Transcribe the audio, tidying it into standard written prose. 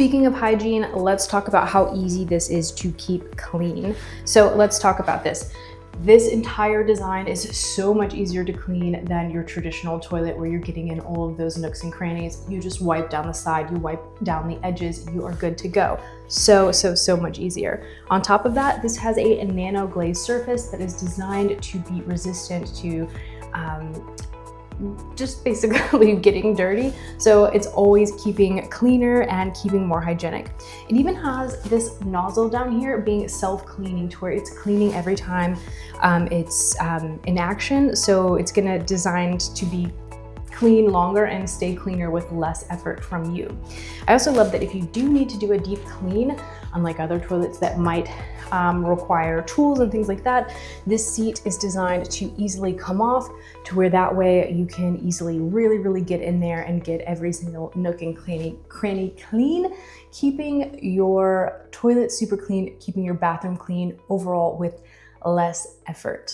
Speaking of hygiene, let's talk about how easy this is to keep clean. So let's talk about this. This entire design is so much easier to clean than your traditional toilet where you're getting in all of those nooks and crannies. You just wipe down the side, you wipe down the edges, you are good to go. So much easier. On top of that, this has a nano glazed surface that is designed to be resistant to just basically getting dirty. So it's always keeping cleaner and keeping more hygienic. It even has this nozzle down here being self-cleaning to where it's cleaning every time it's in action. So it's designed to be clean longer and stay cleaner with less effort from you. I also love that if you do need to do a deep clean, unlike other toilets that might require tools and things like that, this seat is designed to easily come off to where that way you can easily really get in there and get every single nook and cranny clean, keeping your toilet super clean, keeping your bathroom clean overall with less effort.